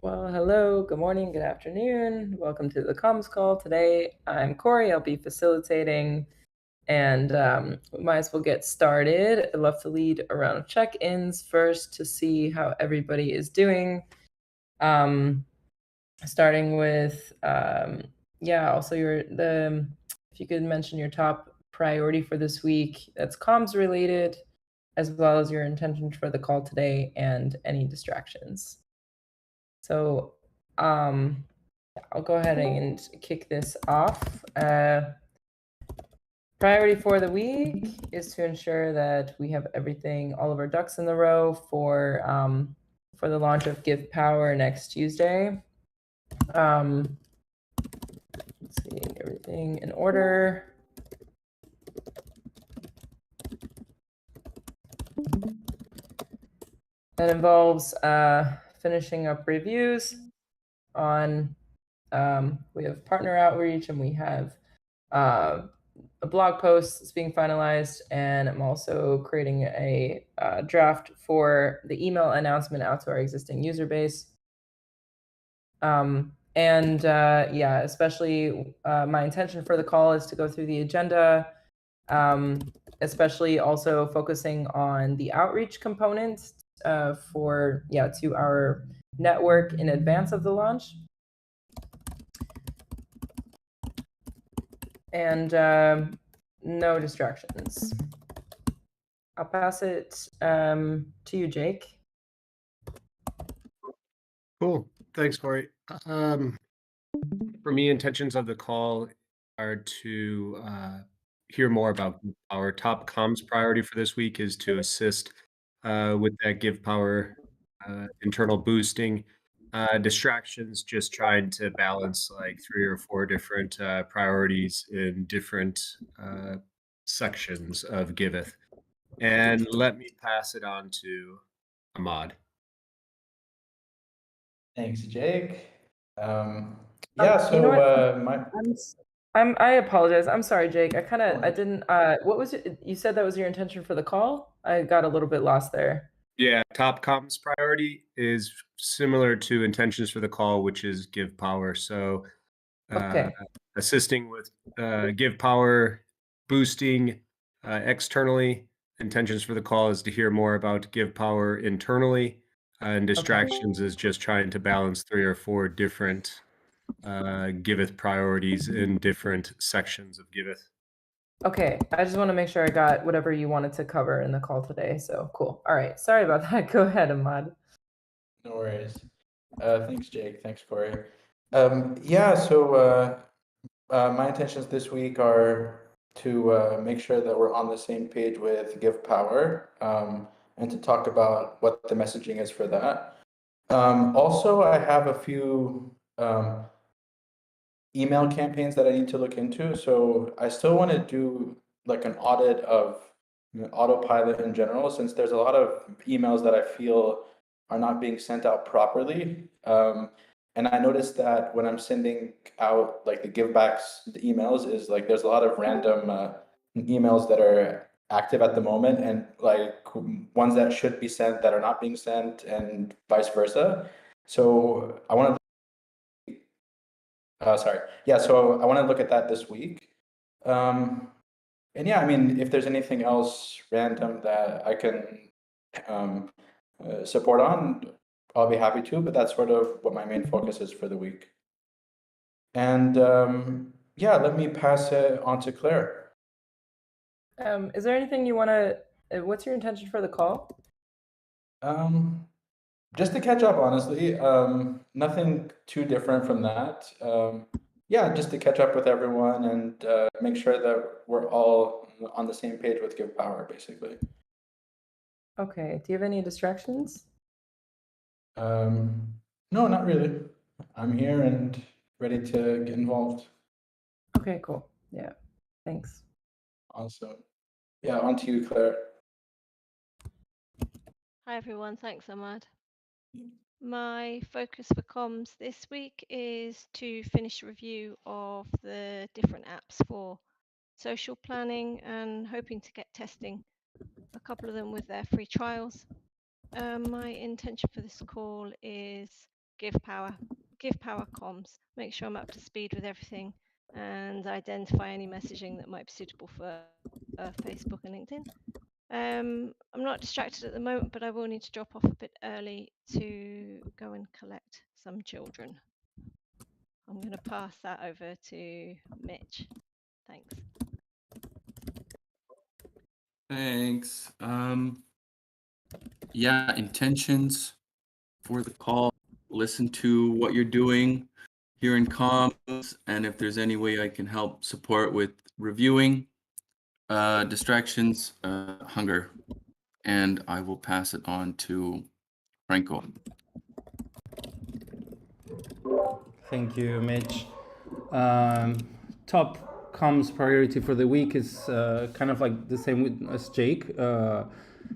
Well, hello, good morning, good afternoon. Welcome to the comms call. Today, I'm Corey. I'll be facilitating, and we might as well get started. I'd love to lead a round of check-ins first to see how everybody is doing. Starting with, also if you could mention your top priority for this week that's comms related, as well as your intention for the call today and any distractions. So, I'll go ahead and kick this off. Priority for the week is to ensure that we have everything, all of our ducks in the row for the launch of Give Power next Tuesday. Let's see, everything in order. That involves finishing up reviews on. We have partner outreach, and we have a blog post that's being finalized, and I'm also creating a draft for the email announcement out to our existing user base. Especially my intention for the call is to go through the agenda, especially also focusing on the outreach component to our network in advance of the launch. And no distractions. I'll pass it to you, Jake. Cool. Thanks, Corey. For me, intentions of the call are to hear more about our top comms priority for this week is to assist with that Give Power internal boosting. Distractions, just trying to balance like 3 or 4 different priorities in different sections of Giveth. And let me pass it on to Ahmad. Thanks, Jake. You know what? I apologize. I'm sorry, Jake. I didn't. What was it? You said that was your intention for the call? I got a little bit lost there. Yeah, top comms priority is similar to intentions for the call, which is give power. So, Okay. assisting with give power, boosting externally. Intentions for the call is to hear more about give power internally, and distractions is just trying to balance 3 or 4 different Giveth priorities in different sections of Giveth. Okay. I just want to make sure I got whatever you wanted to cover in the call today. So cool. All right. Sorry about that. Go ahead, Ahmad. No worries. Thanks, Jake. Thanks, Corey. So my intentions this week are to make sure that we're on the same page with Give Power, and to talk about what the messaging is for that. Also, I have a few email campaigns that I need to look into. So I still want to do like an audit of autopilot in general, since there's a lot of emails that I feel are not being sent out properly. And I noticed that when I'm sending out like the givebacks, the emails is like there's a lot of random emails that are active at the moment, and like ones that should be sent that are not being sent, and vice versa. So I want to so I want to look at that this week. And yeah, I mean, if there's anything else random that I can support on, I'll be happy to, but that's sort of what my main focus is for the week. And let me pass it on to Claire. Is there anything you want to? What's your intention for the call? Just to catch up, honestly. Nothing too different from that. Just to catch up with everyone and make sure that we're all on the same page with Give Power, basically. Okay. Do you have any distractions? No, not really. I'm here and ready to get involved. Okay, cool. Yeah. Thanks. Awesome. Yeah, on to you, Claire. Hi everyone, thanks Ahmad. My focus for comms this week is to finish a review of the different apps for social planning and hoping to get testing a couple of them with their free trials. My intention for this call is Give Power comms. Make sure I'm up to speed with everything and identify any messaging that might be suitable for Facebook and LinkedIn. I'm not distracted at the moment, but I will need to drop off a bit early to go and collect some children. I'm going to pass that over to Mitch. Thanks. Thanks. Yeah, intentions for the call. Listen to what you're doing here in comms, and if there's any way I can help support with reviewing. Distractions, hunger, and I will pass it on to Franco. Thank you, Mitch. Top comms priority for the week is kind of like the same as Jake.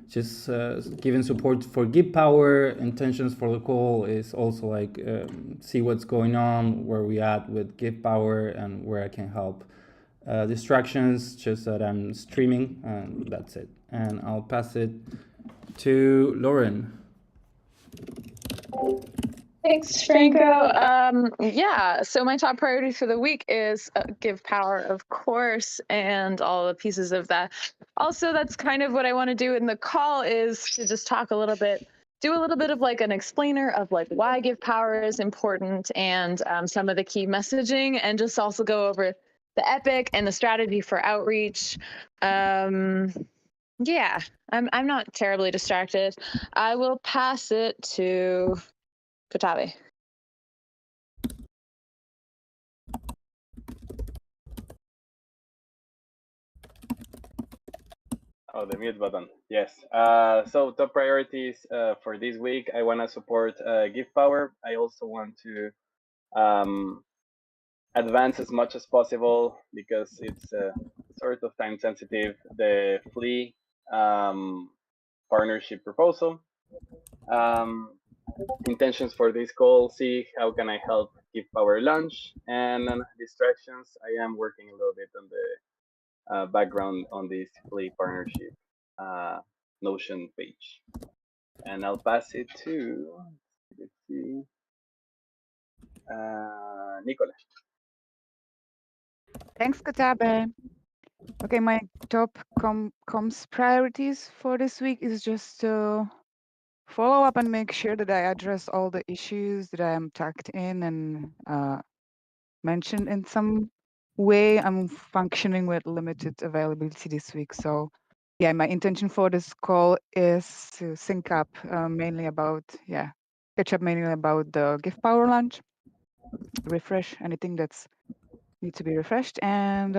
Just giving support for Give Power. Intentions for the call is also like see what's going on, where we at with Give Power, and where I can help. Distractions, just that I'm streaming, and that's it. And I'll pass it to Lauren. Thanks, Franco. Yeah, so my top priority for the week is Give Power, of course, and all the pieces of that. Also, that's kind of what I want to do in the call, is to just talk a little bit, do a little bit of like an explainer of like why Give Power is important, and some of the key messaging, and just also go over the epic and the strategy for outreach. Yeah, I'm not terribly distracted. I will pass it to Katabe. Oh, the mute button. Yes. So top priorities for this week. I want to support Give Power. I also want to advance as much as possible, because it's sort of time sensitive, the Flea partnership proposal. Intentions for this call: see how can I help Give Power launch, and distractions. I am working a little bit on the background on this Flea partnership Notion page. And I'll pass it to, let's see, Nicola. Thanks, Katabe. Okay, my top comms priorities for this week is just to follow up and make sure that I address all the issues that I am tagged in and mentioned in some way. I'm functioning with limited availability this week. So yeah, my intention for this call is to sync up mainly about, catch up mainly about the Give Power launch, refresh anything that's needs to be refreshed, and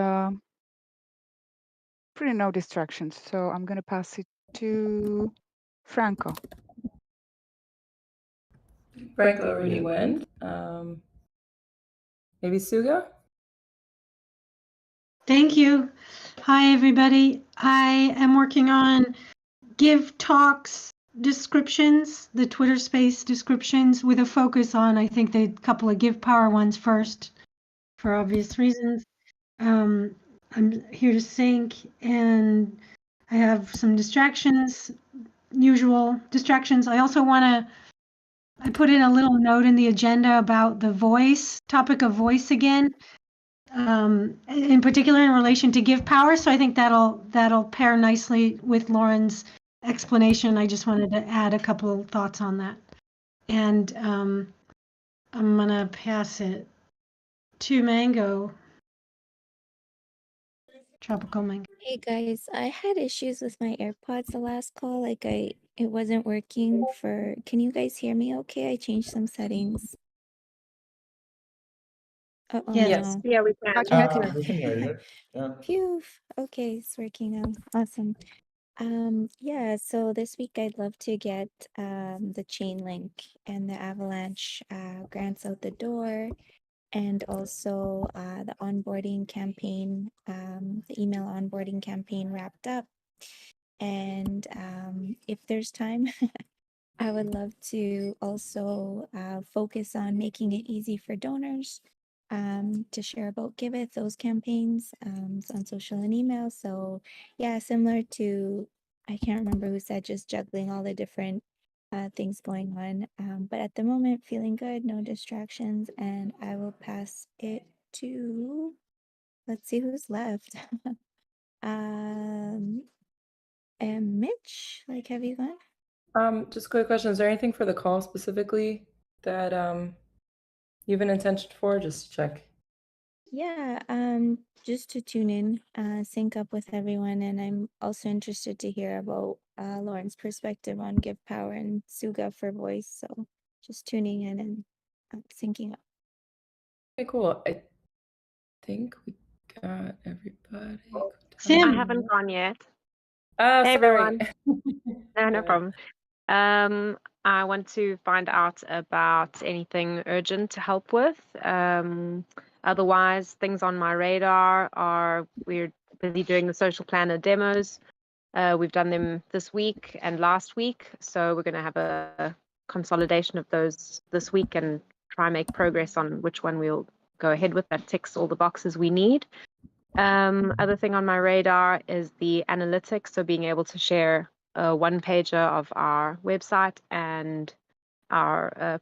pretty no distractions. So I'm gonna pass it to Franco. Franco already went. Maybe Suga? Thank you. Hi, everybody. I am working on Give Talks descriptions, the Twitter space descriptions, with a focus on, I think, the couple of Give Power ones first, for obvious reasons. I'm here to sync, and I have some distractions, usual distractions. I also I put in a little note in the agenda about the topic of voice again. In particular in relation to Give Power. So I think that'll pair nicely with Lauren's explanation. I just wanted to add a couple thoughts on that. And I'm gonna pass it to Mango. Tropical Mango. Hey guys, I had issues with my AirPods the last call. It wasn't working for. Can you guys hear me okay? I changed some settings. Oh, Yes. no. Yeah, we can. We can hear you. Yeah. Phew. Okay, it's working now. Awesome. Yeah, so this week I'd love to get the chain link and the avalanche grants out the door, and also the onboarding campaign, the email onboarding campaign wrapped up. And if there's time, I would love to also focus on making it easy for donors to share about Giveth, those campaigns on social and email. So yeah, similar to, I can't remember who said, just juggling all the different things going on. But at the moment, feeling good, no distractions, and I will pass it to, let's see who's left. And Mitch, like, have you gone? Just a quick question. Is there anything for the call specifically that you have an intention for? Just to check. Yeah, just to tune in, sync up with everyone, and I'm also interested to hear about Lauren's perspective on Give Power and Suga for voice. So just tuning in and syncing up. Okay, cool. I think we got everybody. Sim. I haven't gone yet. Oh, Hey, sorry. everyone. No problem. I want to find out about anything urgent to help with. Otherwise, things on my radar are we're busy doing the social planner demos. We've done them this week and last week, so we're going to have a consolidation of those this week and try and make progress on which one we'll go ahead with that ticks all the boxes we need. Other thing on my radar is the analytics, so being able to share a one-pager of our website and our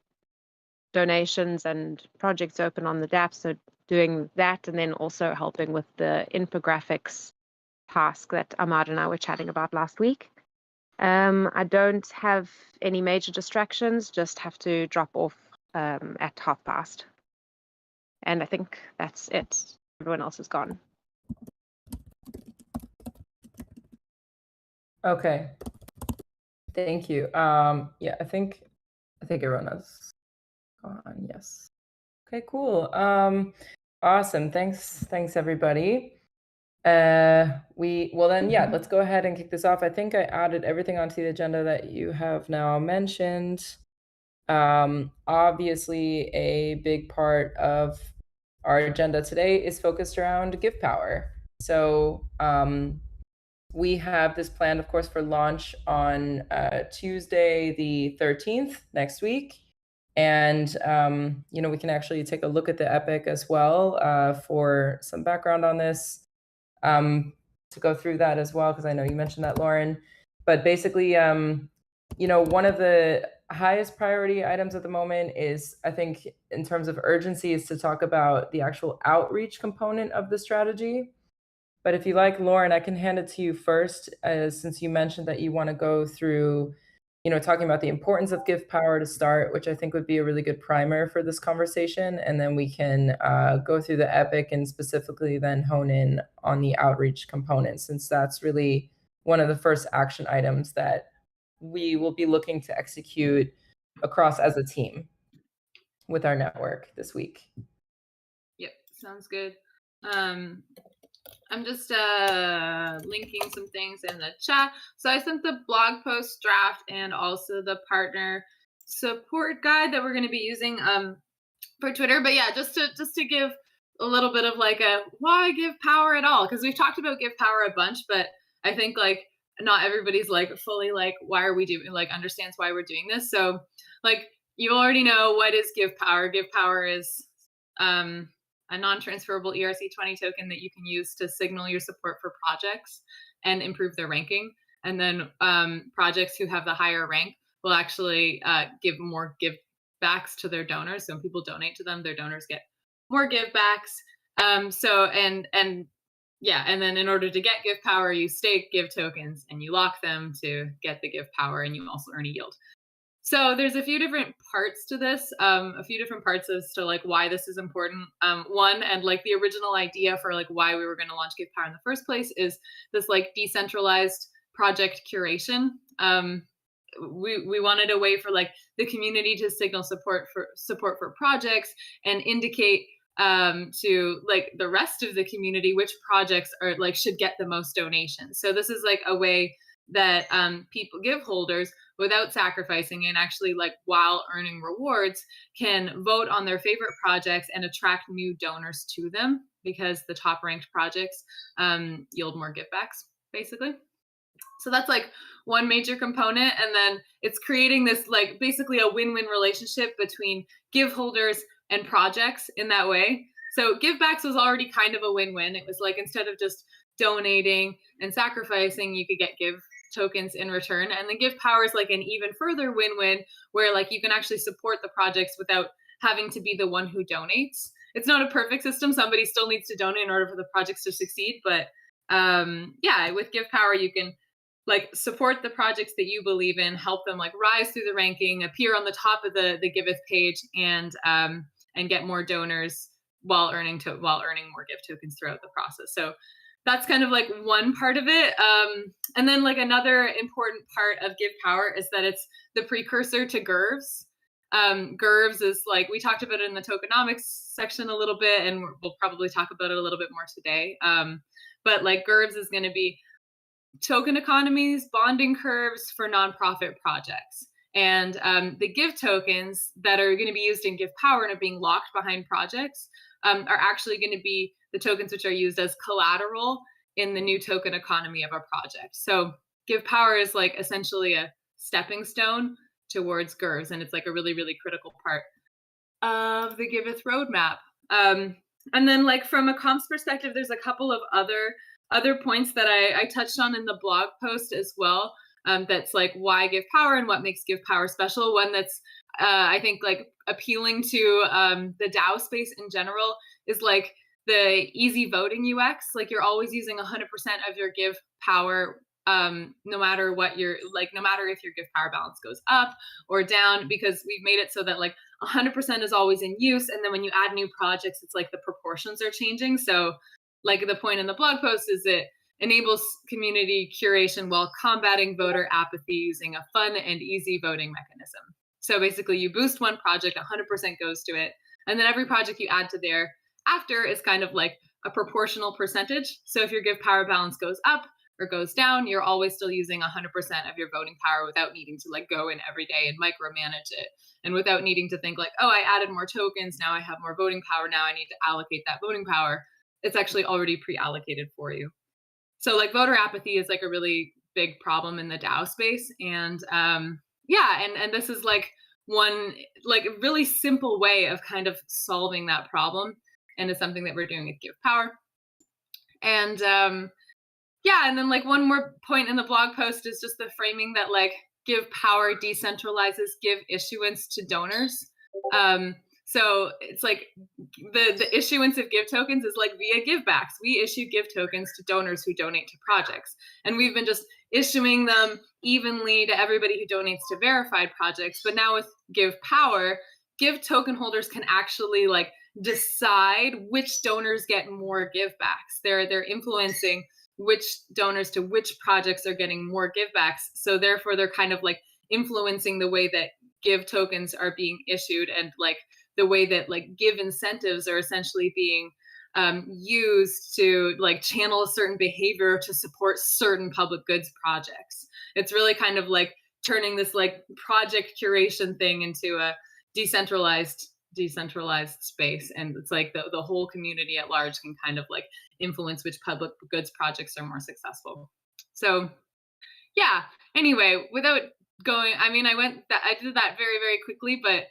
donations and projects open on the DApp, so doing that, and then also helping with the infographics task that Ahmad and I were chatting about last week. I don't have any major distractions, just have to drop off at past. And I think that's it. Everyone else is gone. Okay. Thank you. Yeah, I think everyone is gone. Yes. Okay, cool. Awesome. Thanks everybody. Let's go ahead and kick this off. I think I added everything onto the agenda that you have now mentioned. Obviously, a big part of our agenda today is focused around Give Power. So we have this planned, of course, for launch on Tuesday, the 13th, next week. And, we can actually take a look at the Epic as well for some background on this, to go through that as well, because I know you mentioned that, Lauren. But basically, one of the highest priority items at the moment is, I think, in terms of urgency, is to talk about the actual outreach component of the strategy. But if you like, Lauren, I can hand it to you first, since you mentioned that you want to go through, talking about the importance of Give Power to start, which I think would be a really good primer for this conversation. And then we can go through the Epic and specifically then hone in on the outreach component, since that's really one of the first action items that we will be looking to execute across as a team with our network this week. Yep, sounds good. I'm just linking some things in the chat. So I sent the blog post draft and also the partner support guide that we're going to be using for Twitter. But yeah, just to give a little bit of like a why Give Power at all, because we've talked about Give Power a bunch, but I think like not everybody's like fully like why are we doing like understands why we're doing this. So like you already know what is Give Power. Give Power is a non-transferable ERC20 token that you can use to signal your support for projects and improve their ranking. And then projects who have the higher rank will actually give more give backs to their donors. So when people donate to them, their donors get more give backs. And then in order to get Give Power, you stake Give tokens and you lock them to get the Give Power, and you also earn a yield. So there's a few different parts to this, a few different parts as to like why this is important. One, and like the original idea for like why we were going to launch Give Power in the first place is this like decentralized project curation. We wanted a way for like the community to signal support for projects and indicate to like the rest of the community which projects are like should get the most donations. So this is like a way that people, give holders, without sacrificing and actually like while earning rewards, can vote on their favorite projects and attract new donors to them, because the top ranked projects yield more givebacks basically. So that's like one major component. And then it's creating this like basically a win-win relationship between give holders and projects in that way. So givebacks was already kind of a win-win. It was like instead of just donating and sacrificing, you could get tokens in return. And the Give Power is like an even further win-win, where like you can actually support the projects without having to be the one who donates. It's not a perfect system. Somebody still needs to donate in order for the projects to succeed. But yeah, with Give Power, you can like support the projects that you believe in, help them like rise through the ranking, appear on the top of the Giveth page, and get more donors while earning more Give tokens throughout the process. So that's kind of like one part of it. And then like another important part of Give Power is that it's the precursor to Giveth. Giveth is like, we talked about it in the tokenomics section a little bit, and we'll probably talk about it a little bit more today. But like Giveth is going to be token economies, bonding curves for nonprofit projects. And the Give tokens that are going to be used in Give Power and are being locked behind projects are actually going to be the tokens which are used as collateral in the new token economy of a project. So Give Power is like essentially a stepping stone towards Giveth, and it's like a really, really critical part of the Giveth roadmap. And then like from a comps perspective, there's a couple of other points that I touched on in the blog post as well. That's like why Give Power and what makes Give Power special. One that's I think like appealing to the DAO space in general is like the easy voting UX. Like you're always using 100% of your Give Power, no matter what you're like, no matter if your Give Power balance goes up or down, because we've made it so that like 100% is always in use. And then when you add new projects, it's like the proportions are changing. So like the point in the blog post is it enables community curation while combating voter apathy using a fun and easy voting mechanism. So basically you boost one project, 100% goes to it. And then every project you add to there after is kind of like a proportional percentage. So if your Give Power balance goes up or goes down, you're always still using 100% of your voting power without needing to like go in every day and micromanage it. And without needing to think like, oh, I added more tokens, now I have more voting power, now I need to allocate that voting power. It's actually already pre-allocated for you. So like voter apathy is like a really big problem in the DAO space. And yeah, and this is like one like really simple way of kind of solving that problem. And it's something that we're doing with Give Power. And yeah, and then like one more point in the blog post is just the framing that like Give Power decentralizes Give issuance to donors. So it's like the issuance of Give tokens is like via givebacks. We issue Give tokens to donors who donate to projects. And we've been just issuing them evenly to everybody who donates to verified projects. But now with Give Power, Give token holders can actually like decide which donors get more givebacks. They're influencing which donors to which projects are getting more givebacks. So therefore they're kind of like influencing the way that Give tokens are being issued, and like the way that like Give incentives are essentially being used to like channel a certain behavior to support certain public goods projects. It's really kind of like turning this like project curation thing into a decentralized space. And it's like the whole community at large can kind of like influence which public goods projects are more successful. So yeah, anyway, without going, I mean, I did that very, very quickly, but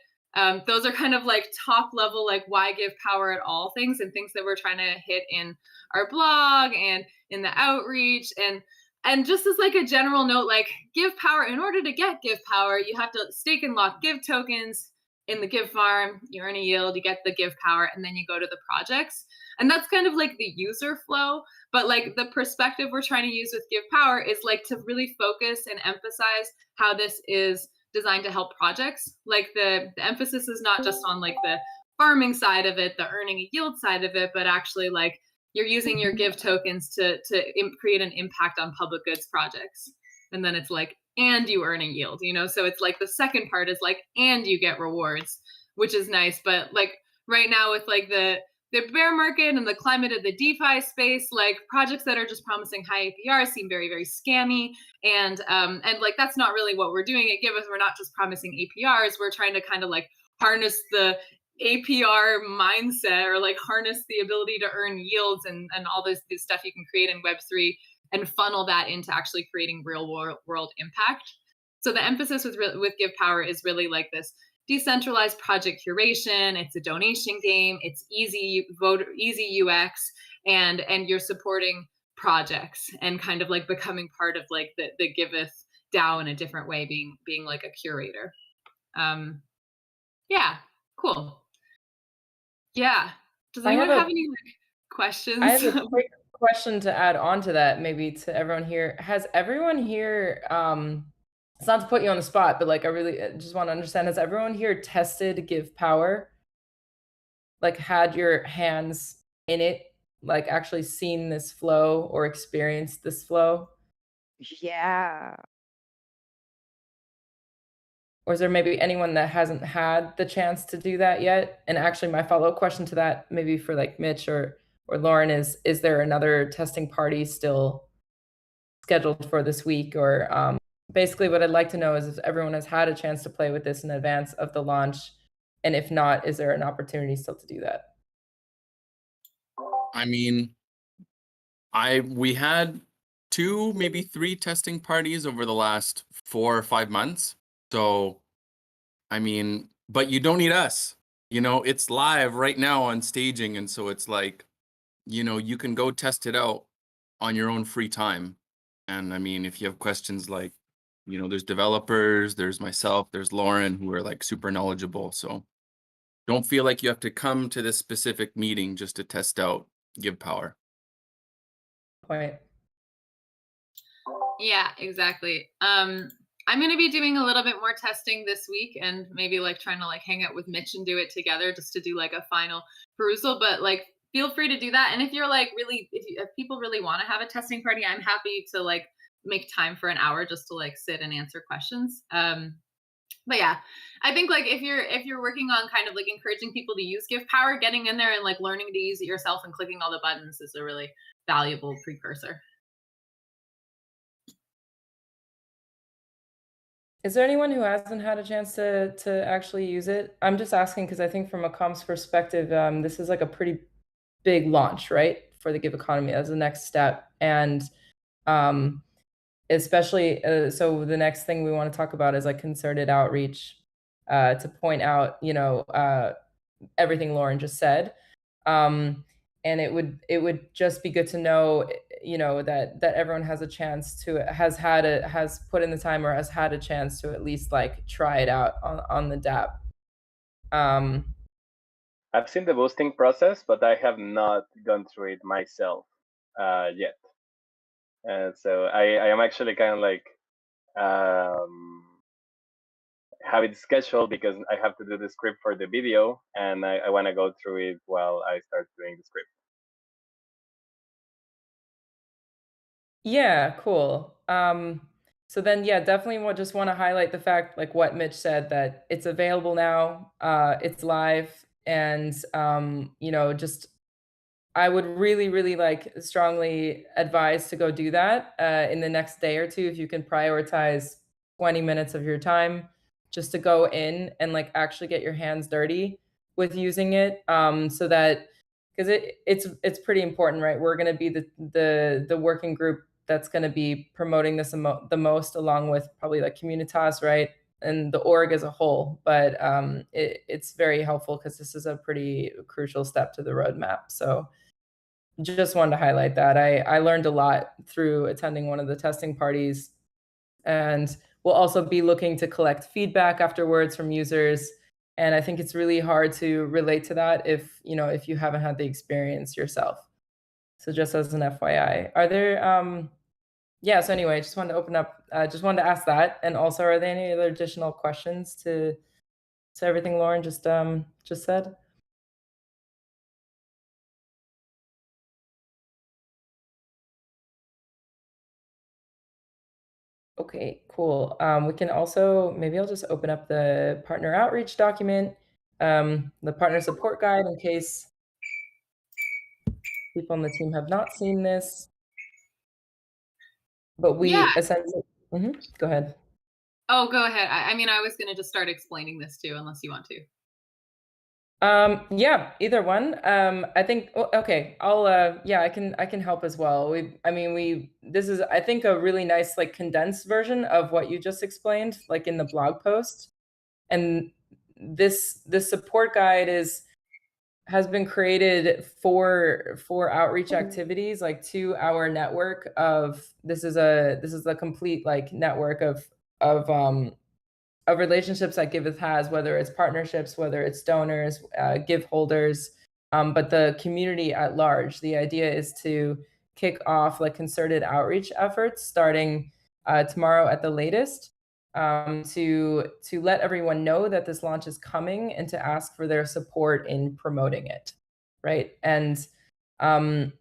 those are kind of like top level, like why Give Power at all things, and things that we're trying to hit in our blog and in the outreach. And just as like a general note, like Give Power, in order to get Give Power, you have to stake and lock Give tokens in the Give farm, you earn a yield, you get the Give Power, and then you go to the projects. And that's kind of like the user flow. But like the perspective we're trying to use with Give Power is like to really focus and emphasize how this is designed to help projects. Like the emphasis is not just on like the farming side of it, the earning a yield side of it, but actually like you're using your Give tokens to create an impact on public goods projects. And then it's like, and you earn a yield, you know? So it's like the second part is like, and you get rewards, which is nice. But like right now with like the bear market and the climate of the DeFi space, like projects that are just promising high APRs seem very, very scammy. And like, that's not really what we're doing at Giveth. We're not just promising APRs. We're trying to kind of like harness the APR mindset, or like harness the ability to earn yields and all this stuff you can create in Web3 and funnel that into actually creating real world impact. So the emphasis with Give Power is really like this decentralized project curation. It's a donation game. It's easy UX, and you're supporting projects and kind of like becoming part of like the Giveth DAO in a different way, being like a curator. Yeah, cool. Yeah. Does anyone have any like questions? I have a quick question to add on to that, maybe to everyone here. Has everyone here, it's not to put you on the spot, but like I really just want to understand, has everyone here tested Give Power? Like had your hands in it, like actually seen this flow or experienced this flow? Yeah. Or is there maybe anyone that hasn't had the chance to do that yet? And actually my follow-up question to that, maybe for like Mitch or Lauren, is there another testing party still scheduled for this week? Or basically what I'd like to know is if everyone has had a chance to play with this in advance of the launch, and if not, is there an opportunity still to do that? I mean, we had 2, maybe 3 testing parties over the last 4 or 5 months. So, I mean, but you don't need us. You know, it's live right now on staging, and so it's like, you know, you can go test it out on your own free time. And I mean, if you have questions like, you know, there's developers, there's myself, there's Lauren, who are like super knowledgeable. So don't feel like you have to come to this specific meeting just to test out Give Power. Point. Yeah, exactly. I'm going to be doing a little bit more testing this week, and maybe like trying to like hang out with Mitch and do it together just to do like a final perusal. But like, feel free to do that. And if you're like really, if people really want to have a testing party, I'm happy to like make time for an hour just to like sit and answer questions. But yeah, I think like if you're working on kind of like encouraging people to use Give Power, getting in there and like learning to use it yourself and clicking all the buttons is a really valuable precursor. Is there anyone who hasn't had a chance to actually use it? I'm just asking because I think from a comms perspective, this is like a pretty big launch, right, for the Give economy as the next step. And especially, so the next thing we want to talk about is like concerted outreach to point out, you know, everything Lauren just said. And it would just be good to know, you know, that everyone has a chance to has put in the time or has had a chance to at least like try it out on the DApp. I've seen the boosting process, but I have not gone through it myself yet. So I am actually kind of like have it scheduled because I have to do the script for the video, and I want to go through it while I start doing the script. Yeah, cool. So then, yeah, definitely just want to highlight the fact, like what Mitch said, that it's available now, it's live, and you know, just I would really, really like strongly advise to go do that in the next day or two if you can prioritize 20 minutes of your time just to go in and like actually get your hands dirty with using it, so that because it's pretty important, right? We're going to be the working group that's going to be promoting this the most, along with probably like Communitas, right? And the org as a whole. But it's very helpful because this is a pretty crucial step to the roadmap. So just wanted to highlight that. I learned a lot through attending one of the testing parties, and we'll also be looking to collect feedback afterwards from users. And I think it's really hard to relate to that if you haven't had the experience yourself. So just as an FYI, are there yeah, so anyway, just wanted to open up, just wanted to ask that. And also, are there any other additional questions to everything Lauren just said? Okay, cool. We can also, maybe I'll just open up the partner outreach document, the partner support guide, in case people on the team have not seen this. But we essentially, go ahead. Oh, go ahead. I mean, I was going to just start explaining this too, unless you want to. Yeah, either one. I think, okay, I'll, yeah, I can help as well. This is, I think, a really nice, like, condensed version of what you just explained, like in the blog post. And this support guide is has been created for outreach activities, like to our network of this is a complete like network of relationships that Giveth has, whether it's partnerships, whether it's donors, give holders, but the community at large. The idea is to kick off like concerted outreach efforts starting tomorrow at the latest, to let everyone know that this launch is coming and to ask for their support in promoting it, right? And I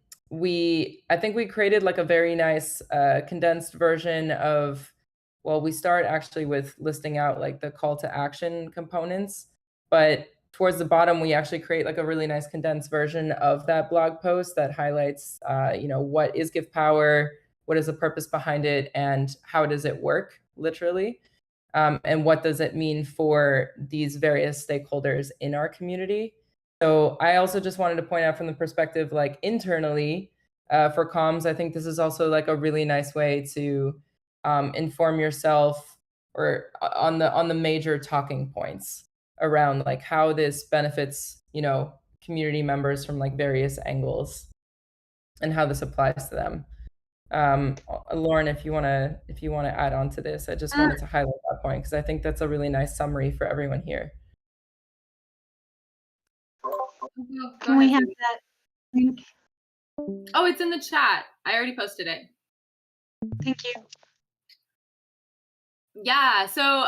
think we created like a very nice condensed version of, well, we start actually with listing out like the call to action components, but towards the bottom, we actually create like a really nice condensed version of that blog post that highlights, what is Give Power, what is the purpose behind it, and how does it work, literally, and what does it mean for these various stakeholders in our community. So I also just wanted to point out from the perspective, like internally for comms, I think this is also like a really nice way to inform yourself or on the major talking points around like how this benefits, community members from like various angles and how this applies to them. Lauren, if you want to add on to this, I just wanted to highlight that point because I think that's a really nice summary for everyone here. Can we have that link? Oh, it's in the chat. I already posted it. Thank you. Yeah, so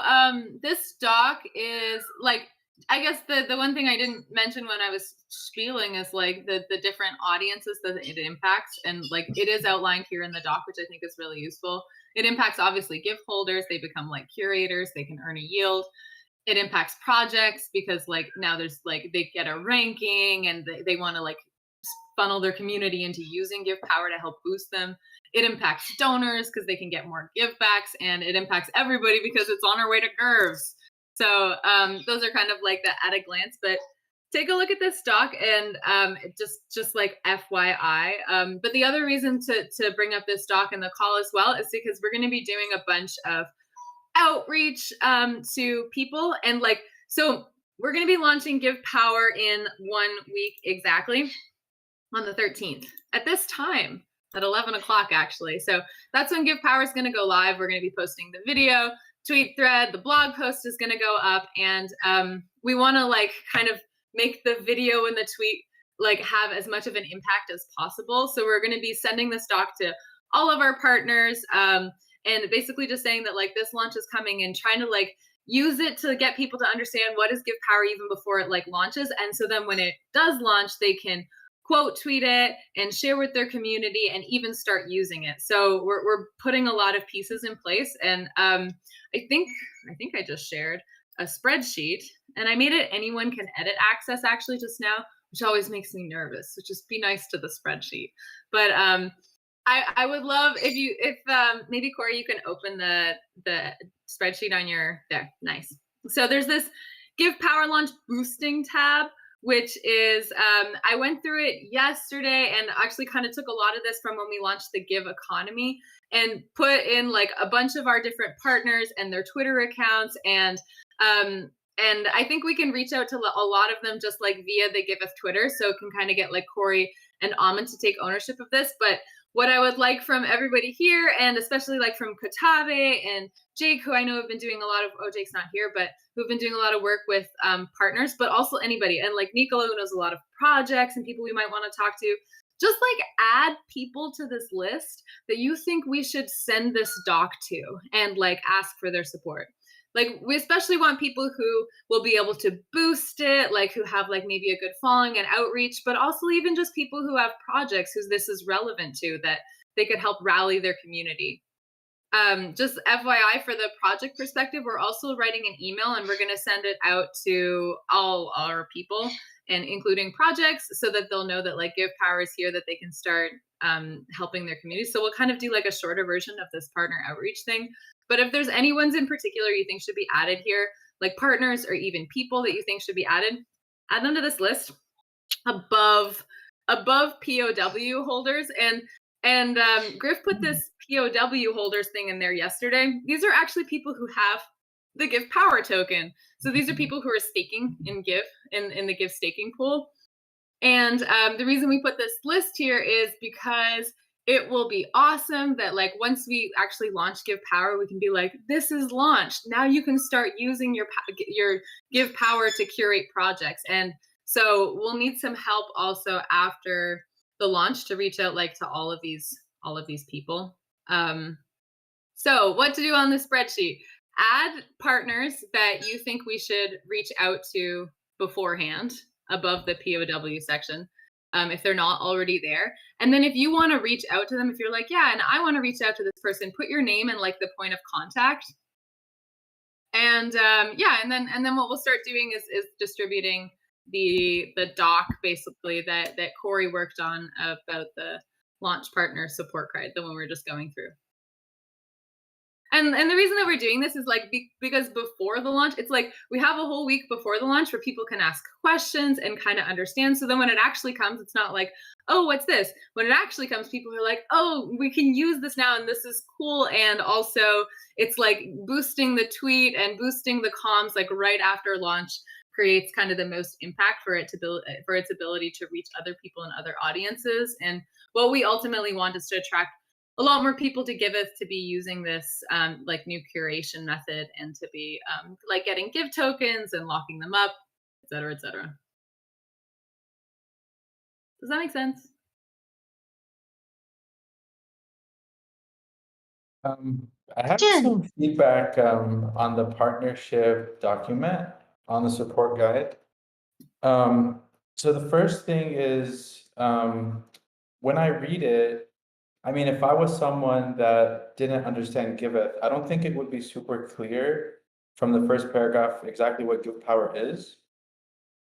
this doc is like, I guess the one thing I didn't mention when I was spieling is like the different audiences that it impacts, and like it is outlined here in the doc, which I think is really useful. It impacts obviously give holders, they become like curators, they can earn a yield. It impacts projects because like now there's like they get a ranking and they want to like funnel their community into using Give Power to help boost them. It impacts donors because they can get more give backs, and it impacts everybody because it's on our way to GIRVs. So those are kind of like the at a glance, but take a look at this doc and just like FYI. But the other reason to bring up this doc in the call as well is because we're going to be doing a bunch of outreach to people, and like, so we're going to be launching Give Power in 1 week exactly on the 13th at this time at 11 o'clock actually. So that's when Give Power is going to go live. We're going to be posting the video, tweet thread, the blog post is going to go up, and we want to like kind of make the video and the tweet like have as much of an impact as possible. So we're going to be sending this doc to all of our partners, and basically just saying that like this launch is coming and trying to like use it to get people to understand what is Give Power even before it like launches. And so then when it does launch, they can quote tweet it and share with their community and even start using it. So we're putting a lot of pieces in place. And I think I just shared a spreadsheet, and I made it anyone can edit access actually just now, which always makes me nervous. So just be nice to the spreadsheet. But I would love if maybe Corey, you can open the spreadsheet on your there. Nice. So there's this Give Power Launch boosting tab, which is I went through it yesterday and actually kind of took a lot of this from when we launched the Give economy and put in like a bunch of our different partners and their Twitter accounts, and I think we can reach out to a lot of them just like via the Giveth Twitter, so it can kind of get like Corey and Amon to take ownership of this. But what I would like from everybody here, and especially like from Katabe and Jake, who I know have been doing a lot of, oh, Jake's not here, but who've been doing a lot of work with partners, but also anybody. And like Nicola, who knows a lot of projects and people we might want to talk to, just like add people to this list that you think we should send this doc to and like ask for their support. Like we especially want people who will be able to boost it, like who have like maybe a good following and outreach, but also even just people who have projects who this is relevant to, that they could help rally their community. Just FYI, for the project perspective, we're also writing an email and we're going to send it out to all our people, and including projects, so that they'll know that like Give Power is here, that they can start helping their community. So we'll kind of do like a shorter version of this partner outreach thing. But if there's any ones in particular you think should be added here, like partners or even people that you think should be added, add them to this list above POW holders. And Griff put this POW holders thing in there yesterday. These are actually people who have the Give Power token. So these are people who are staking in Give, in the Give staking pool. And the reason we put this list here is because it will be awesome that like once we actually launch Give Power, we can be like, this is launched. Now you can start using your Give Power to curate projects. And so we'll need some help also after the launch to reach out like to all of these people. So what to do on the spreadsheet? Add partners that you think we should reach out to beforehand above the POW section, if they're not already there. And then if you want to reach out to them, if you're like, yeah, and I want to reach out to this person, put your name and like the point of contact. And yeah, and then what we'll start doing is distributing the doc basically that Corey worked on about the launch partner support guide, the one we're just going through. And the reason that we're doing this is like because before the launch, it's like we have a whole week before the launch where people can ask questions and kind of understand. So then when it actually comes, it's not like, oh, what's this? When it actually comes, people are like, oh, we can use this now and this is cool. And also it's like boosting the tweet and boosting the comms like right after launch creates kind of the most impact for it to build for its ability to reach other people and other audiences. And what we ultimately want is to attract a lot more people to Giveth to be using this like new curation method and to be like getting give tokens and locking them up, et cetera, et cetera. Does that make sense? I have some feedback on the partnership document on the support guide. So the first thing is when I read it, I mean, if I was someone that didn't understand Giveth, I don't think it would be super clear from the first paragraph exactly what Give Power is.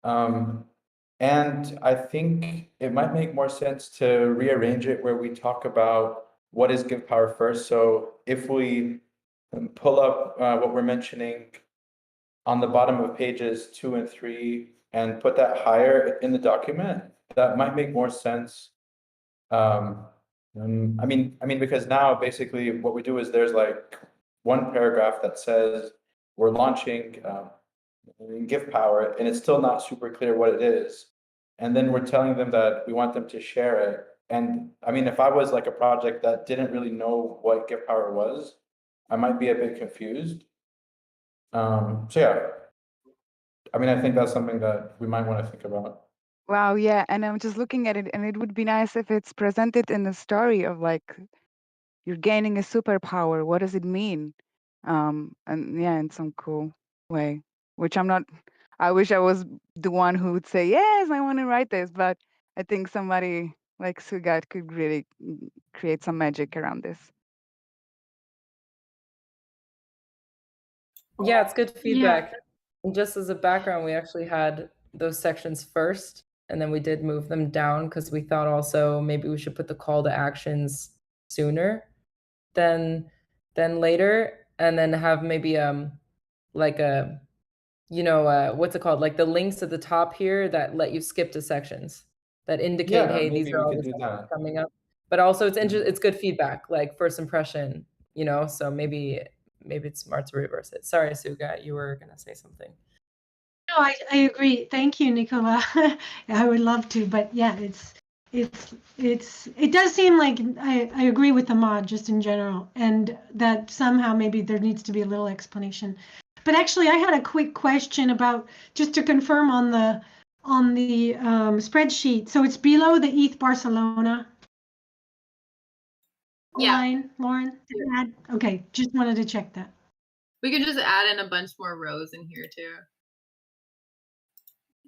And I think it might make more sense to rearrange it where we talk about what is Give Power first. So if we pull up what we're mentioning on the bottom of pages 2 and 3 and put that higher in the document, that might make more sense. I mean, because now basically what we do is there's like one paragraph that says we're launching Give Power, and it's still not super clear what it is. And then we're telling them that we want them to share it. And I mean, if I was like a project that didn't really know what Give Power was, I might be a bit confused. So yeah, I mean, I think that's something that we might want to think about. Wow, yeah, and I'm just looking at it, and it would be nice if it's presented in the story of like you're gaining a superpower. What does it mean? And yeah, in some cool way, which I'm not. I wish I was the one who would say yes, I want to write this, but I think somebody like Sugat could really create some magic around this. Yeah, it's good feedback. And just as a background, we actually had those sections first, and then we did move them down because we thought also maybe we should put the call to actions sooner than later, and then have maybe like a what's it called, like the links at the top here that let you skip to sections that indicate, hey, these are all the sections coming up. But also it's good feedback, like first impression, so maybe it's smart to reverse it. Sorry, Suga, you were gonna say something. No, I agree. Thank you, Nicola. I would love to, but yeah, it does seem like I agree with the mod just in general, and that somehow maybe there needs to be a little explanation. But actually, I had a quick question about just to confirm on the spreadsheet. So it's below the ETH Barcelona line, Lauren. Yeah. Okay, just wanted to check that. We could just add in a bunch more rows in here too.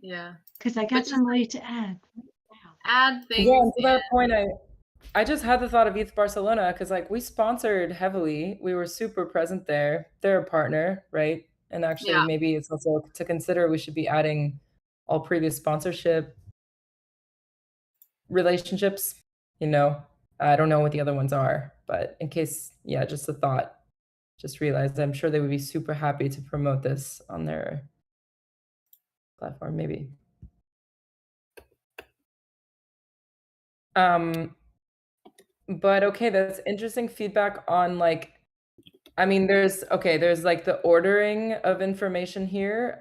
Yeah. Because I got somebody to add. Add things. Yeah, and to that point, I just had the thought of ETH Barcelona because like we sponsored heavily. We were super present there. They're a partner, right? And actually maybe it's also to consider we should be adding all previous sponsorship relationships. I don't know what the other ones are, but in case, just a thought. Just realized I'm sure they would be super happy to promote this on their platform, maybe. But okay, that's interesting feedback on like, I mean, there's like the ordering of information here.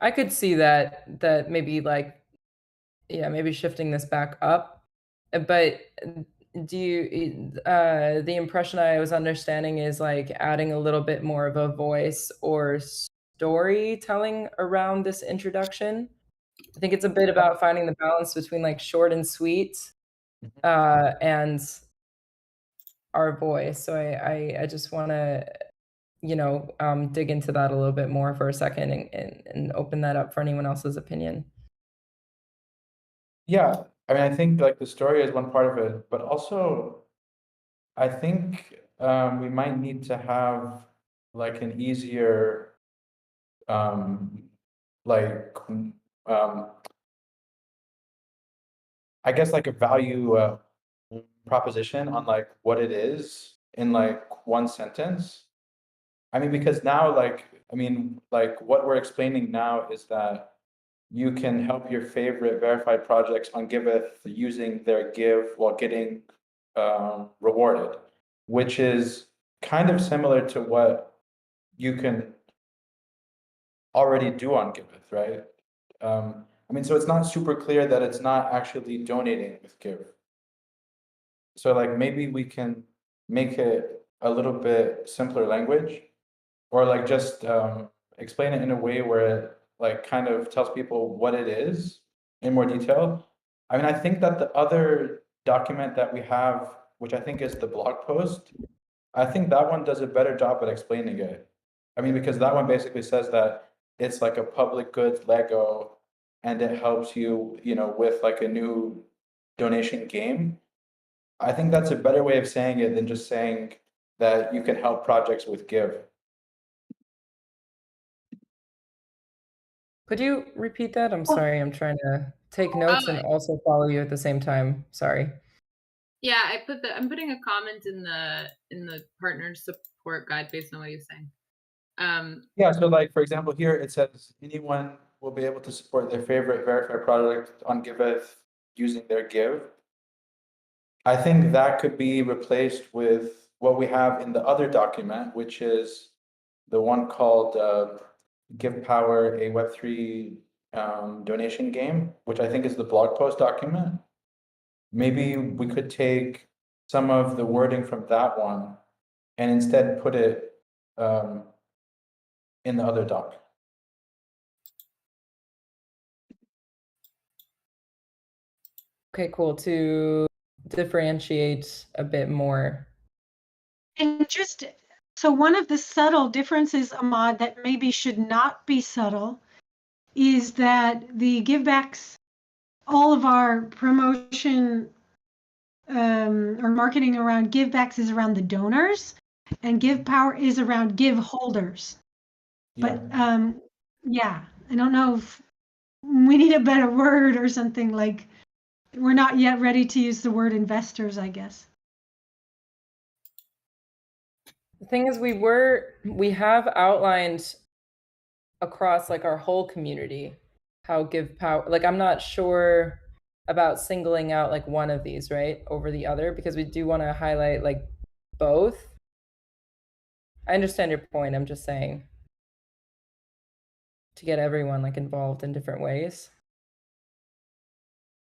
I could see that maybe like, yeah, maybe shifting this back up. But do you, the impression I was understanding is like adding a little bit more of a voice or storytelling around this introduction. I think it's a bit about finding the balance between like short and sweet, and our voice. So I just want to, dig into that a little bit more for a second and open that up for anyone else's opinion. Yeah, I mean, I think like the story is one part of it, but also I think we might need to have like an easier like I guess like a value proposition on like what it is in like one sentence. I mean, because now like, I mean, like what we're explaining now is that you can help your favorite verified projects on Giveth using their give while getting rewarded, which is kind of similar to what you can already do on Giveth, right? I mean, so it's not super clear that it's not actually donating with Give. So like maybe we can make it a little bit simpler language, or like just explain it in a way where it like kind of tells people what it is in more detail. I mean, I think that the other document that we have, which I think is the blog post, I think that one does a better job at explaining it. I mean, because that one basically says that it's like a public goods Lego and it helps you, with like a new donation game. I think that's a better way of saying it than just saying that you can help projects with Give. Could you repeat that? I'm sorry, I'm trying to take notes and also follow you at the same time. Sorry. Yeah, I'm putting a comment in the partner support guide based on what you're saying. Yeah, so like, for example, here it says anyone will be able to support their favorite verified product on Giveth using their Give. I think that could be replaced with what we have in the other document, which is the one called Give Power, a Web3 donation game, which I think is the blog post document. Maybe we could take some of the wording from that one and instead put it in the other doc. Okay, cool. To differentiate a bit more. And just so one of the subtle differences, Ahmad, that maybe should not be subtle, is that the givebacks, all of our promotion or marketing around givebacks is around the donors, and Give Power is around give holders. But yeah, I don't know if we need a better word or something. Like, we're not yet ready to use the word investors, I guess. The thing is, we have outlined across like our whole community how Give Power, like I'm not sure about singling out like one of these, right, over the other, because we do want to highlight like both. I understand your point. I'm just saying to get everyone like involved in different ways.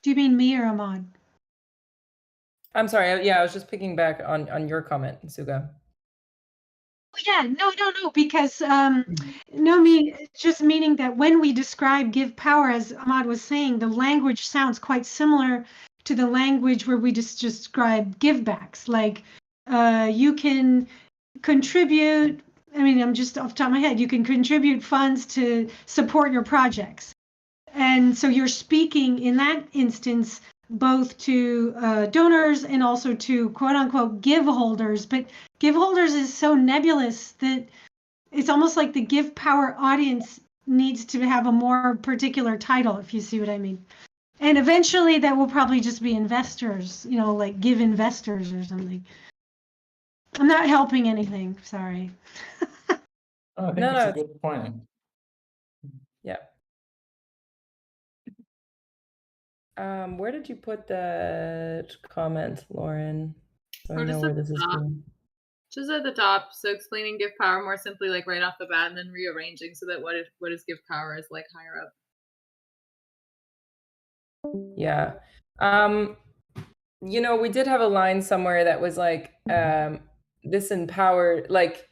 Do you mean me or Ahmad? I'm sorry. Yeah, I was just picking back on your comment, Suga. Yeah, no, because just meaning that when we describe Give Power, as Ahmad was saying, the language sounds quite similar to the language where we just describe givebacks. Like you can contribute, I mean, I'm just off the top of my head, you can contribute funds to support your projects. And so you're speaking in that instance both to donors and also to quote unquote give holders. But give holders is so nebulous that it's almost like the Give Power audience needs to have a more particular title, if you see what I mean. And eventually that will probably just be investors, like give investors or something. I'm not helping anything, sorry. I think that's a good point. Yeah. Where did you put that comment, Lauren? So I know where this is going. Just at the top, so explaining give power more simply, like right off the bat, and then rearranging so that what is give power is like higher up. Yeah. You know, we did have a line somewhere that was like, this empower, like,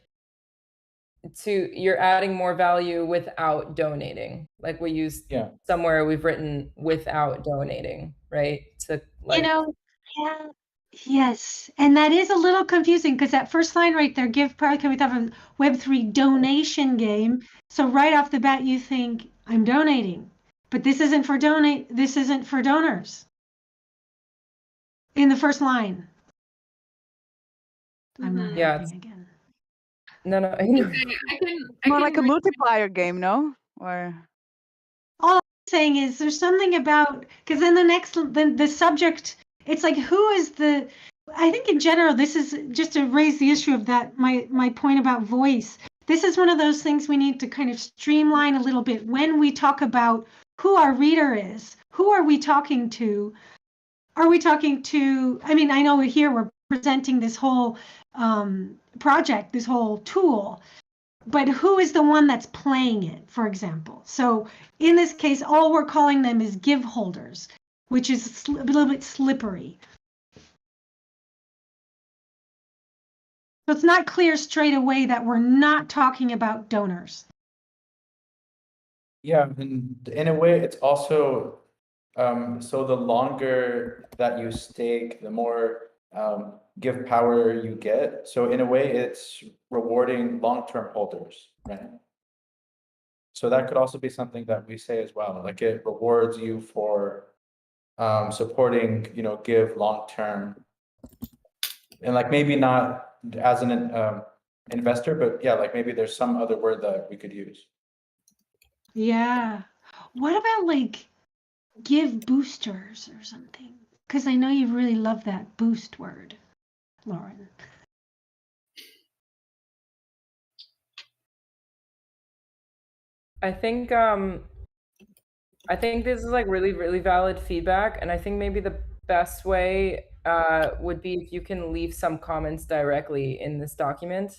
you're adding more value without donating. Like we used somewhere we've written without donating, right? To like, Yeah. Yes, and that is a little confusing because that first line right there, give power can be thought of a Web3 donation game. So right off the bat, you think I'm donating, but this isn't for This isn't for donors. In the first line. I'm not helping again. No. More like a multiplier game, no? Or all I'm saying is there's something about, because then the subject, it's like, who is the, I think in general, this is just to raise the issue of that, my point about voice. This is one of those things we need to kind of streamline a little bit when we talk about who our reader is. Who are we talking to? Are we talking to, I mean, I know here we're presenting this whole project, this whole tool, but who is the one that's playing it, for example? So in this case, all we're calling them is give holders, which is a little bit slippery. So it's not clear straight away that we're not talking about donors. Yeah, and in a way, it's also, so the longer that you stake, the more give power you get. So in a way, it's rewarding long-term holders, right? So that could also be something that we say as well. Like it rewards you for supporting, give long-term, and like maybe not as an investor, but yeah, like maybe there's some other word that we could use. Yeah. What about like give boosters or something? Because I know you really love that boost word, Lauren. I think this is like really, really valid feedback, and I think maybe the best way would be if you can leave some comments directly in this document.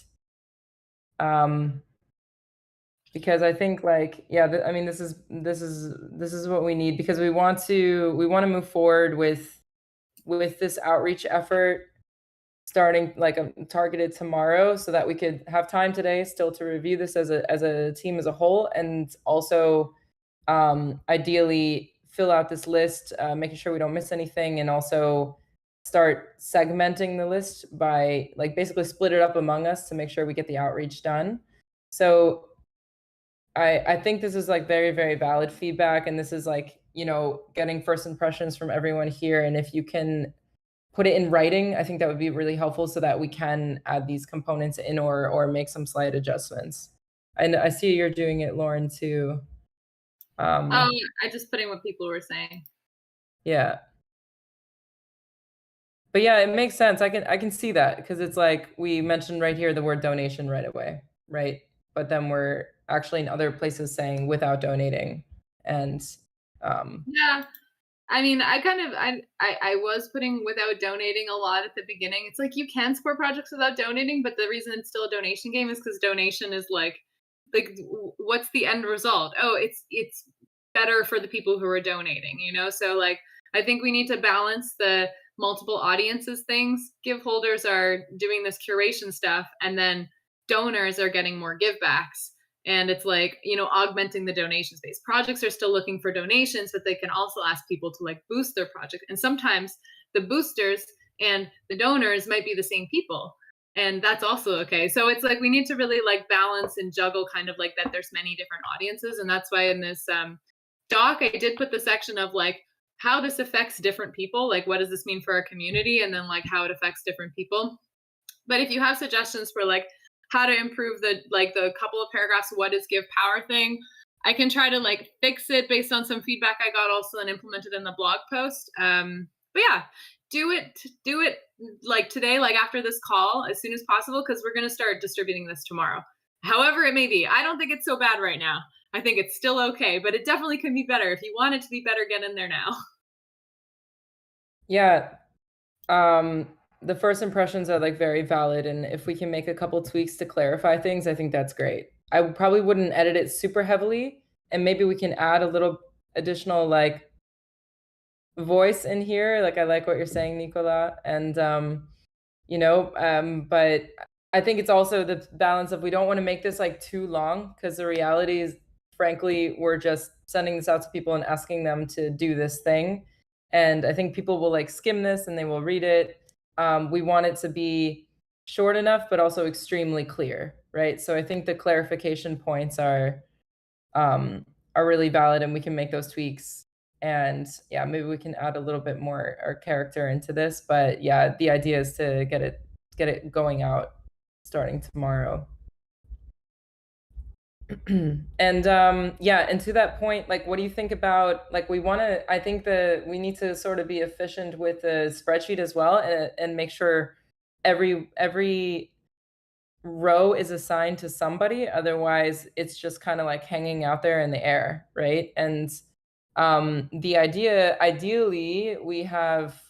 Because I think like, yeah, I mean, this is what we need, because we want to move forward with this outreach effort starting like targeted tomorrow, so that we could have time today still to review this as a team as a whole, and also ideally fill out this list, making sure we don't miss anything, and also start segmenting the list by like basically split it up among us to make sure we get the outreach done. So I think this is like very, very valid feedback, and this is like, getting first impressions from everyone here. And if you can put it in writing, I think that would be really helpful, so that we can add these components in or make some slight adjustments. And I see you're doing it, Lauren, too. I just put in what people were saying. Yeah. But yeah, it makes sense. I can see that, because it's like we mentioned right here the word donation right away, right? But then we're actually in other places saying without donating. And yeah, I mean, I was putting without donating a lot at the beginning. It's like you can support projects without donating, but the reason it's still a donation game is because donation is like what's the end result? Oh, it's better for the people who are donating, So like I think we need to balance the multiple audiences things. Give holders are doing this curation stuff, and then donors are getting more givebacks. And it's like, augmenting the donation space. Projects are still looking for donations, but they can also ask people to like boost their project. And sometimes the boosters and the donors might be the same people. And that's also okay. So it's like we need to really like balance and juggle kind of like that there's many different audiences. And that's why in this doc, I did put the section of like how this affects different people. Like what does this mean for our community? And then like how it affects different people. But if you have suggestions for like how to improve the couple of paragraphs, what is give power thing, I can try to like fix it based on some feedback I got also and implemented in the blog post. But yeah, do it like today, like after this call, as soon as possible, because we're going to start distributing this tomorrow. However it may be, I don't think it's so bad right now. I think it's still okay, but it definitely can be better. If you want it to be better, get in there now. Yeah. the first impressions are like very valid, and if we can make a couple tweaks to clarify things, I think that's great. I probably wouldn't edit it super heavily, and maybe we can add a little additional like voice in here. Like I like what you're saying, Nicola, and but I think it's also the balance of we don't want to make this like too long, because the reality is, frankly, we're just sending this out to people and asking them to do this thing. And I think people will like skim this and they will read it. We want it to be short enough, but also extremely clear, right? So I think the clarification points are really valid, and we can make those tweaks. And yeah, maybe we can add a little bit more our character into this. But yeah, the idea is to get it going out starting tomorrow. And and to that point, like, what do you think about, like, I think we need to sort of be efficient with the spreadsheet as well, and make sure every row is assigned to somebody. Otherwise it's just kind of like hanging out there in the air, right? And the ideally, we have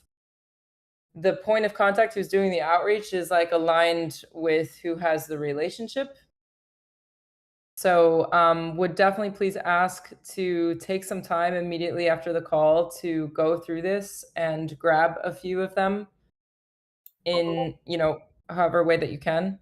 the point of contact who's doing the outreach is like aligned with who has the relationship. So would definitely please ask to take some time immediately after the call to go through this and grab a few of them in, however way that you can.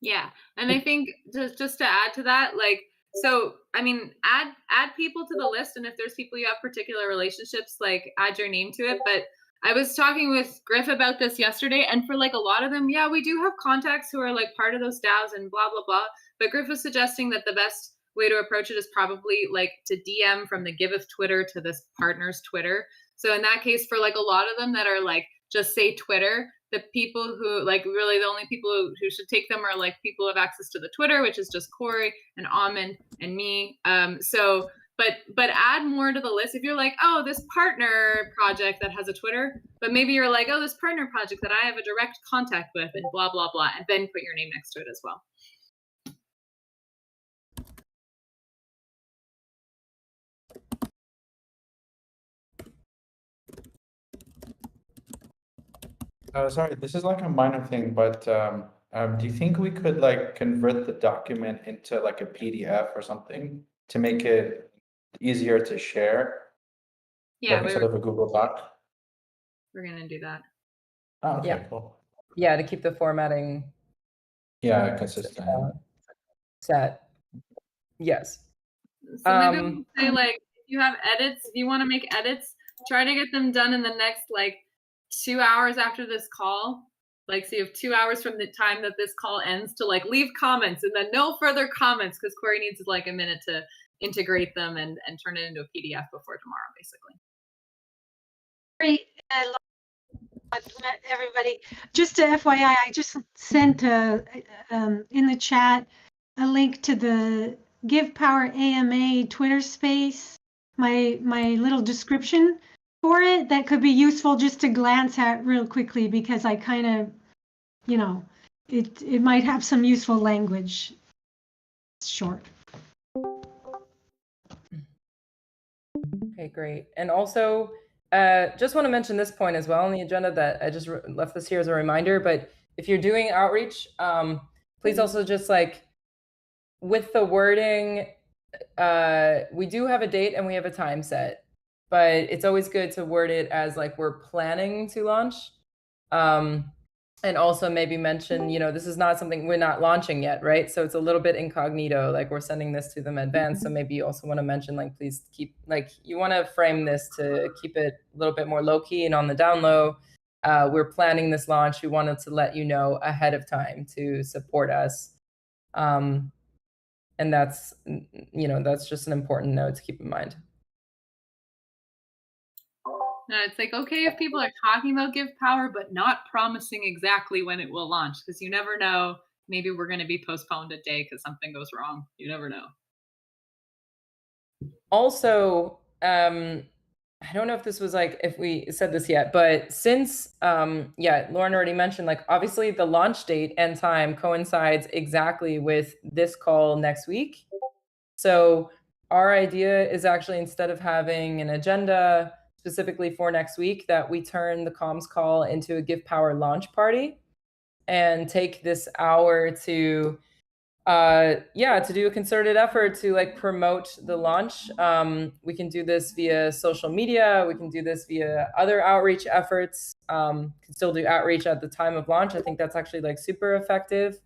Yeah, and I think just to add to that, like, so I mean, add people to the list, and if there's people you have particular relationships, like add your name to it. But I was talking with Griff about this yesterday, and for like a lot of them, yeah, we do have contacts who are like part of those DAOs and blah blah blah. But Griff was suggesting that the best way to approach it is probably like to DM from the Giveth Twitter to this partner's Twitter. So in that case, for like a lot of them that are like just say Twitter, the people who like really the only people who should take them are like people who have access to the Twitter, which is just Corey and Amand and me. But add more to the list. If you're like, oh, this partner project that has a Twitter, but maybe you're like, oh, this partner project that I have a direct contact with and blah, blah, blah, and then put your name next to it as well. Sorry, this is like a minor thing, but do you think we could like convert the document into like a PDF or something to make it easier to share? Yeah, like instead of a Google Doc? We're gonna do that. Oh, okay, Yeah. cool. Yeah, to keep the formatting consistent. set. Yes. So maybe we'll say like, if you have edits, if you want to make edits, try to get them done in the next like 2 hours after this call. Like, so you have 2 hours from the time that this call ends to like leave comments, and then no further comments, because Corey needs like a minute to integrate them and turn it into a PDF before tomorrow, basically. Great. Everybody, just to FYI, I just sent in the chat a link to the Give Power AMA Twitter space, my little description for it that could be useful just to glance at real quickly, because I kind of, it might have some useful language. It's short. Okay, great. And also, just want to mention this point as well on the agenda, that I just left this here as a reminder, but if you're doing outreach, please also just like, with the wording, we do have a date and we have a time set, but it's always good to word it as like we're planning to launch. And also maybe mention, this is not something, we're not launching yet, right? So it's a little bit incognito, like we're sending this to them in advance. So maybe you also want to mention, like, please keep, like, you want to frame this to keep it a little bit more low key and on the down low. We're planning this launch. We wanted to let you know ahead of time to support us. And that's, that's just an important note to keep in mind. No, it's like, okay, if people are talking about Give Power, but not promising exactly when it will launch, because you never know. Maybe we're going to be postponed a day because something goes wrong. You never know. Also, I don't know if this was like, if we said this yet, but since, Lauren already mentioned, like, obviously the launch date and time coincides exactly with this call next week. So our idea is actually, instead of having an agenda specifically for next week that we turn the comms call into a Give Power launch party and take this hour to to do a concerted effort to like promote the launch. We can do this via social media. We can do this via other outreach efforts. Can still do outreach at the time of launch. I think that's actually like super effective.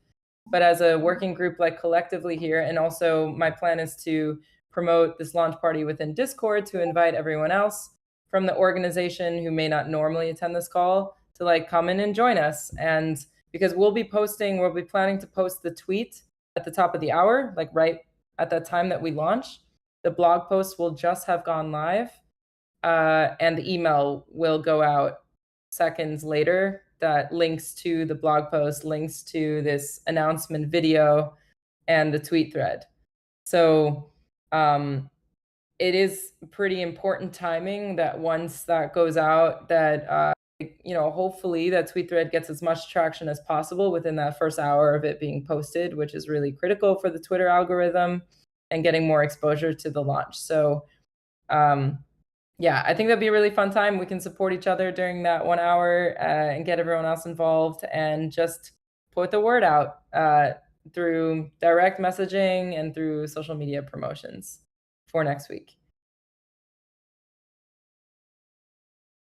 But as a working group, like collectively here, and also my plan is to promote this launch party within Discord to invite everyone else from the organization who may not normally attend this call to like come in and join us. And because we'll be planning to post the tweet at the top of the hour, like right at that time that we launch. The blog post will just have gone live, and the email will go out seconds later that links to the blog post, links to this announcement video, and the tweet thread. So it is pretty important timing that once that goes out, that hopefully that tweet thread gets as much traction as possible within that first hour of it being posted, which is really critical for the Twitter algorithm and getting more exposure to the launch. So I think that'd be a really fun time. We can support each other during that 1 hour and get everyone else involved and just put the word out through direct messaging and through social media promotions for next week.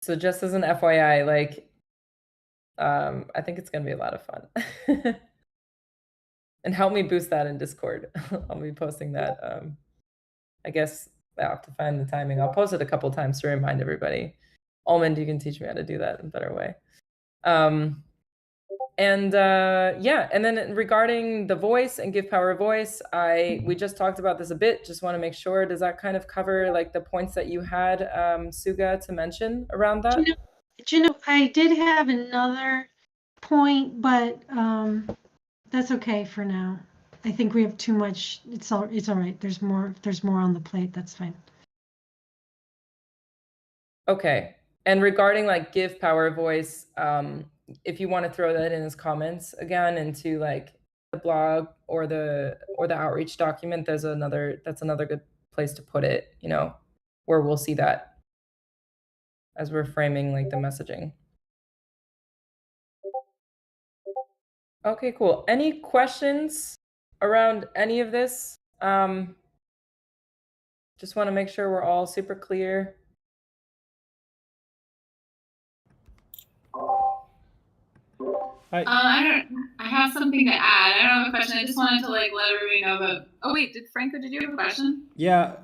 So just as an FYI, like, I think it's gonna be a lot of fun. And help me boost that in Discord. I'll be posting that. I guess I'll have to find the timing. I'll post it a couple times to remind everybody. Almond, you can teach me how to do that in a better way. And then regarding the voice and Give Power Voice, we just talked about this a bit. Just want to make sure, does that kind of cover like the points that you had, Suga, to mention around that? I did have another point, but that's okay for now. I think we have too much. It's all right. There's more on the plate. That's fine. Okay. And regarding like Give Power Voice, if you want to throw that in as comments again into like the blog or the outreach document, that's another good place to put it, where we'll see that as we're framing like the messaging. Okay, cool. Any questions around any of this? Just want to make sure we're all super clear. I have something to add. I don't have a question. I just wanted to like let everybody know about. Oh wait, Franco, did you have a question? Yeah,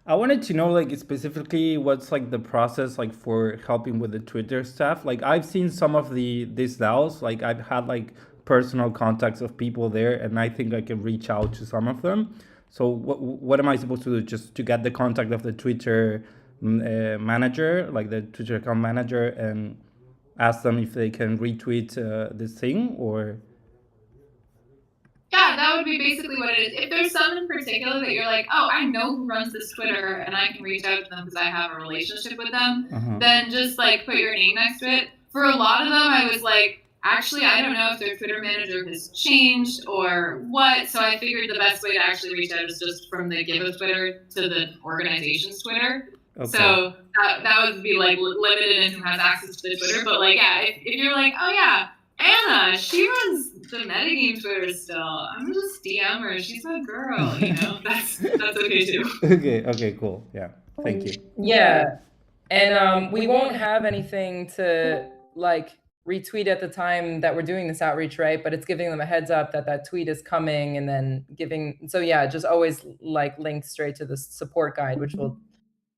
I wanted to know like specifically what's like the process like for helping with the Twitter stuff. Like I've seen some of these DAOs, like I've had like personal contacts of people there, and I think I can reach out to some of them. So what am I supposed to do? Just to get the contact of the Twitter manager, like the Twitter account manager, and ask them if they can retweet this thing, or? Yeah, that would be basically what it is. If there's someone in particular that you're like, oh, I know who runs this Twitter and I can reach out to them because I have a relationship with them, then just like put your name next to it. For a lot of them, I was like, actually, I don't know if their Twitter manager has changed or what. So I figured the best way to actually reach out is just from the Giveth Twitter to the organization's Twitter. Okay. So that would be like limited in who has access to the Twitter. But like, yeah, if you're like, oh yeah, Anna, she runs the metagame Twitter still. I'm just DM her. She's my girl. That's okay too. Okay, cool. Yeah, thank you. Yeah, and we won't have anything to like retweet at the time that we're doing this outreach, right? But it's giving them a heads up that tweet is coming, and then just always like link straight to the support guide, which will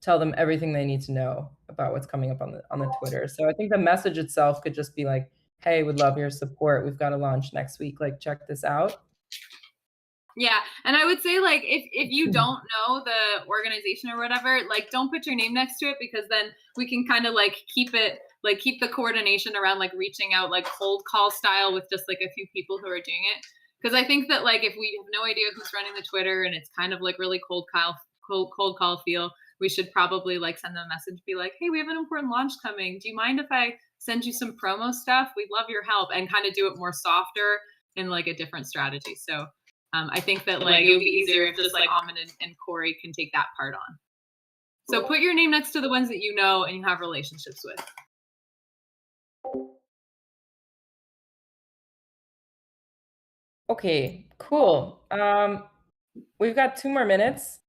tell them everything they need to know about what's coming up on the Twitter. So I think the message itself could just be like, hey, would love your support. We've got a launch next week. Like, check this out. Yeah, and I would say like if you don't know the organization or whatever, like don't put your name next to it, because then we can kind of like keep the coordination around like reaching out like cold call style with just like a few people who are doing it. Because I think that like if we have no idea who's running the Twitter and it's kind of like really cold call feel, we should probably like send them a message, be like, hey, we have an important launch coming. Do you mind if I send you some promo stuff? We'd love your help, and kind of do it more softer in like a different strategy. So I think that like it would be easier if just like Almond and Corey can take that part on. So put your name next to the ones that you know and you have relationships with. Okay, cool. We've got 2 more minutes,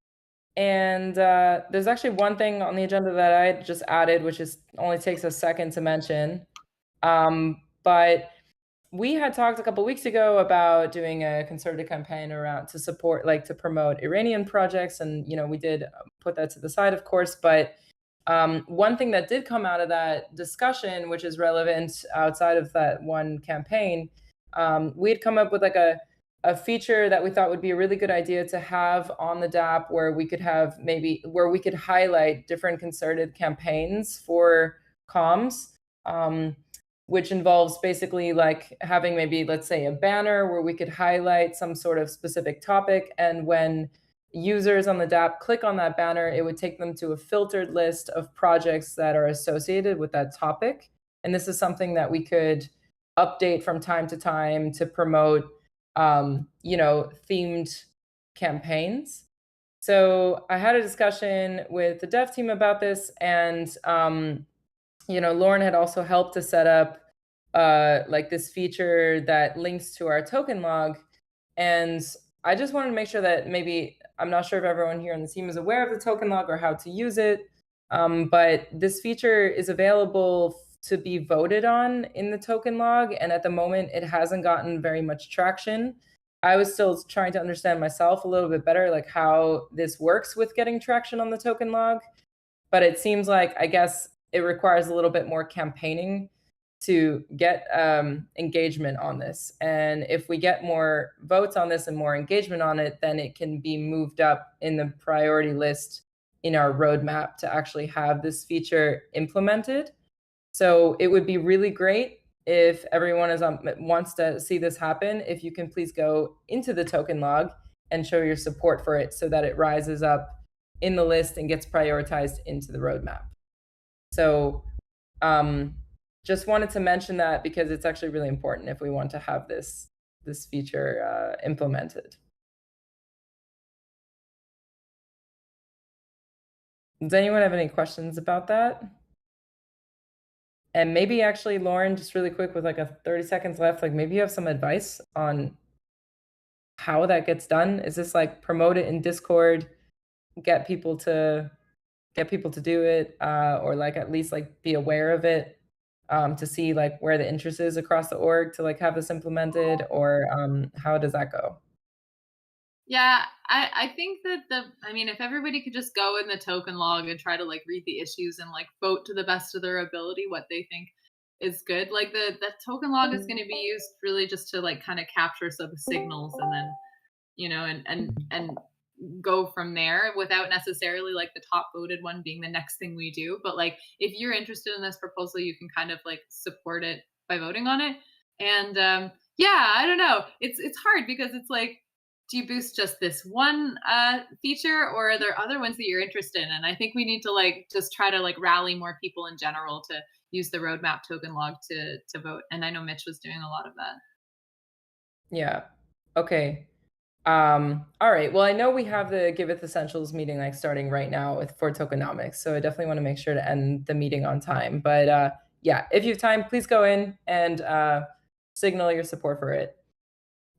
and there's actually one thing on the agenda that I just added, which is only takes a second to mention. But we had talked a couple weeks ago about doing a concerted campaign around to support, like to promote Iranian projects, and we did put that to the side, of course. But one thing that did come out of that discussion, which is relevant outside of that one campaign, we had come up with like a feature that we thought would be a really good idea to have on the DApp, where we could highlight different concerted campaigns for comms, which involves basically like having maybe, let's say, a banner where we could highlight some sort of specific topic, and when users on the DApp click on that banner, it would take them to a filtered list of projects that are associated with that topic. And this is something that we could update from time to time to promote, themed campaigns. So I had a discussion with the dev team about this, and Lauren had also helped to set up like this feature that links to our token log. And I just wanted to make sure that maybe, I'm not sure if everyone here on the team is aware of the token log or how to use it, but this feature is available to be voted on in the token log. And at the moment, it hasn't gotten very much traction. I was still trying to understand myself a little bit better, like how this works with getting traction on the token log. But it seems like, I guess, it requires a little bit more campaigning to get engagement on this. And if we get more votes on this and more engagement on it, then it can be moved up in the priority list in our roadmap to actually have this feature implemented. So it would be really great if everyone wants to see this happen, if you can please go into the token log and show your support for it so that it rises up in the list and gets prioritized into the roadmap. So just wanted to mention that because it's actually really important if we want to have this feature implemented. Does anyone have any questions about that? And maybe actually, Lauren, just really quick with like 30 seconds left, like maybe you have some advice on how that gets done. Is this like promote it in Discord, get people to do it, or like at least like be aware of it, to see like where the interest is across the org to like have this implemented, or how does that go? Yeah, I think that if everybody could just go in the token log and try to like read the issues and like vote to the best of their ability what they think is good. Like the token log is going to be used really just to like kind of capture some signals, and then and go from there without necessarily like the top voted one being the next thing we do. But like if you're interested in this proposal, you can kind of like support it by voting on it. And yeah, I don't know. It's hard because it's like, do you boost just this one feature, or are there other ones that you're interested in? And I think we need to like just try to like rally more people in general to use the roadmap token log to vote. And I know Mitch was doing a lot of that. Yeah. Okay. All right. Well, I know we have the Giveth Essentials meeting like starting right now for tokenomics, so I definitely want to make sure to end the meeting on time. But yeah, if you have time, please go in and signal your support for it.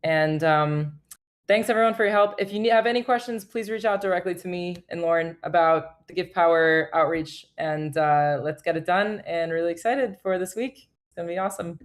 And thanks everyone for your help. If you have any questions, please reach out directly to me and Lauren about the Give Power outreach, and let's get it done. And really excited for this week. It's gonna be awesome.